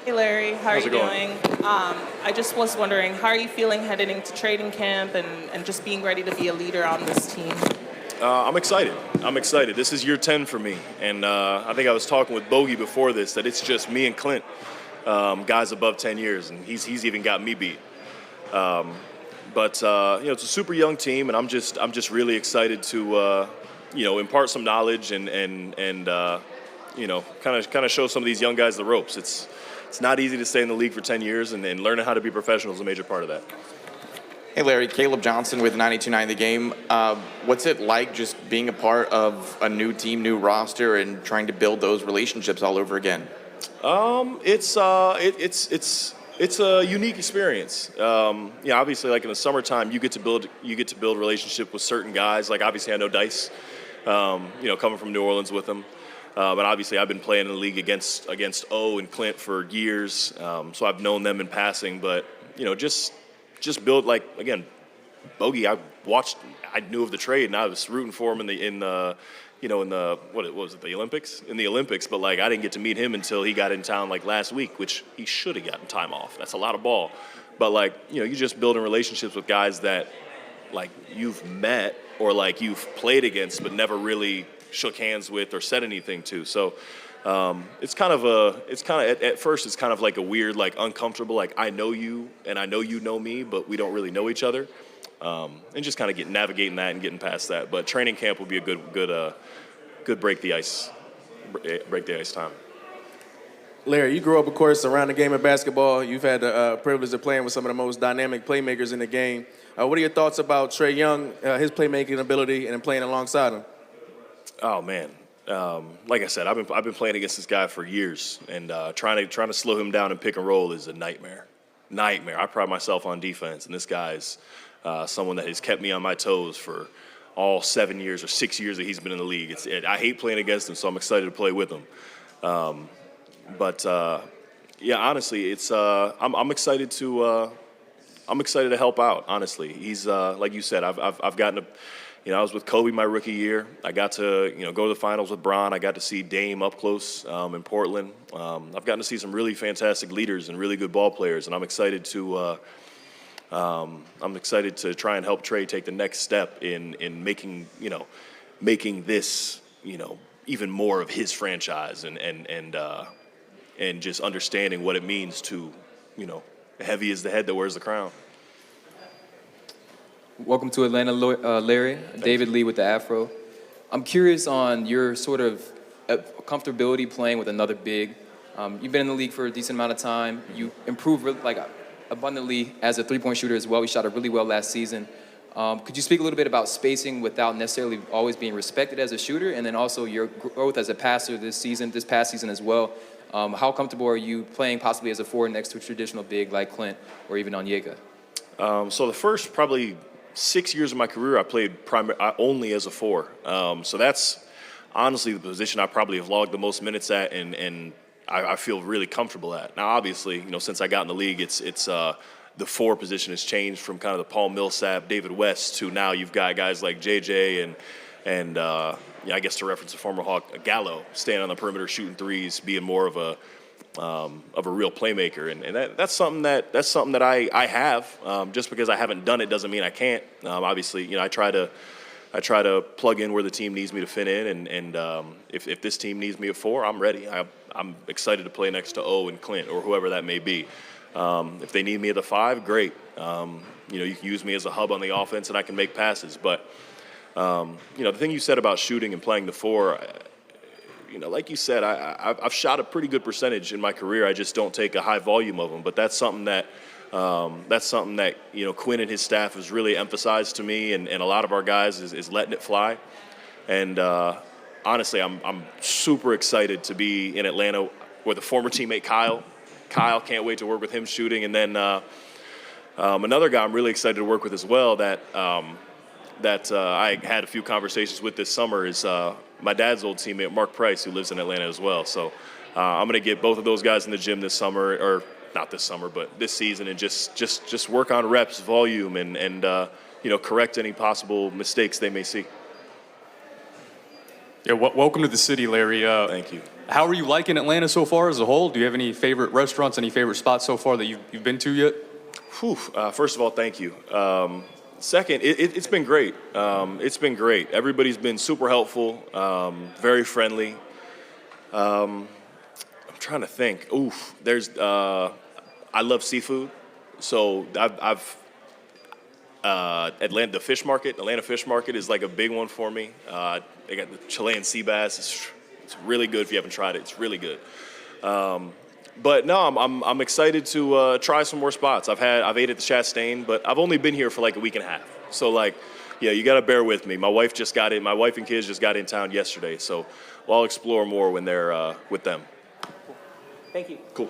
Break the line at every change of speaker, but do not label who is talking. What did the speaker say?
Hey Larry, how are
How's
you
it going?
doing? I just was wondering, how are you feeling heading into training camp and just being ready to be a leader on this team?
I'm excited. I'm excited. This is year 10 for me. And I think I was talking with Bogey before this that it's just me and Clint, guys above 10 years. And he's even got me beat. But it's a super young team, and I'm just really excited to, impart some knowledge and kind of show some of these young guys the ropes. It's not easy to stay in the league for 10 years, and learning how to be professional is a major part of that.
Hey Larry, Caleb Johnson with 92.9 The Game. What's it like just being a part of a new team, new roster, and trying to build those relationships all over again?
It's a unique experience. Obviously, like in the summertime, you get to build relationship with certain guys. Like obviously, I know Dice. Coming from New Orleans with him. But obviously, I've been playing in the league against O and Clint for years, so I've known them in passing. But just build like again, Bogey. I knew of the trade, and I was rooting for him in the the Olympics in the Olympics. But like I didn't get to meet him until he got in town like last week, which he should have gotten time off. That's a lot of ball. But like you just building relationships with guys that like you've met or like you've played against, but never really shook hands with or said anything to. So at first it's kind of like a weird, like uncomfortable, like I know you and I know you know me, but we don't really know each other. And just kind of navigating that and getting past that. But training camp will be a good break the ice time.
Larry, you grew up, of course, around the game of basketball. You've had the privilege of playing with some of the most dynamic playmakers in the game. What are your thoughts about Trey Young, his playmaking ability, and playing alongside him?
Oh man, like I said, I've been playing against this guy for years, and trying to slow him down and pick and roll is a nightmare. I pride myself on defense, and this guy's someone that has kept me on my toes for all 7 years or 6 years that he's been in the league. I hate playing against him, so I'm excited to play with him. Honestly, I'm excited to help out. Honestly, he's like you said, I've gotten to. I was with Kobe my rookie year. I got to, go to the finals with Bron. I got to see Dame up close in Portland. I've gotten to see some really fantastic leaders and really good ball players, and I'm excited to try and help Trey take the next step in making this, even more of his franchise and just understanding what it means to, heavy is the head that wears the crown.
Welcome to Atlanta, Larry. David Lee with the Afro. I'm curious on your sort of comfortability playing with another big. You've been in the league for a decent amount of time. You improved abundantly as a three-point shooter as well. You shot it really well last season. Could you speak a little bit about spacing without necessarily always being respected as a shooter, and then also your growth as a passer this past season as well? How comfortable are you playing possibly as a forward next to a traditional big like Clint or even Onyeka?
So the first probably 6 years of my career, I played only as a four. So that's honestly the position I probably have logged the most minutes at, and I feel really comfortable at. Now, obviously, since I got in the league, it's the four position has changed from kind of the Paul Millsap, David West to now you've got guys like JJ and I guess to reference a former Hawk, Gallo, staying on the perimeter, shooting threes, being more of a real playmaker, and that's something that I have. Just because I haven't done it doesn't mean I can't. Obviously, I try to plug in where the team needs me to fit in, and if this team needs me at four, I'm ready. I'm excited to play next to O and Clint or whoever that may be. If they need me at the five, great. You can use me as a hub on the offense, and I can make passes. But the thing you said about shooting and playing the four. Like you said, I've shot a pretty good percentage in my career. I just don't take a high volume of them. But that's something that Quinn and his staff has really emphasized to me, and a lot of our guys is letting it fly. And honestly, I'm super excited to be in Atlanta with a former teammate Kyle. Kyle, can't wait to work with him shooting. And then another guy I'm really excited to work with as well that I had a few conversations with this summer is my dad's old teammate, Mark Price, who lives in Atlanta as well. So I'm going to get both of those guys in the gym this summer, or not this summer, but this season, and just work on reps, volume, and correct any possible mistakes they may see.
Yeah, welcome to the city, Larry.
Thank you.
How are you liking Atlanta so far as a whole? Do you have any favorite restaurants, any favorite spots so far that you've been to yet?
Whew, first of all, thank you. Second, it's been great. It's been great. Everybody's been super helpful, very friendly. I'm trying to think. Oof, I love seafood, so I've Atlanta Fish Market is like a big one for me. They got the Chilean sea bass. It's really good if you haven't tried it. It's really good. But no, I'm excited to try some more spots. I've ate at the Chastain, but I've only been here for like a week and a half. So like, yeah, you got to bear with me. My wife and kids just got in town yesterday, so I'll explore more when they're with them.
Thank you.
Cool.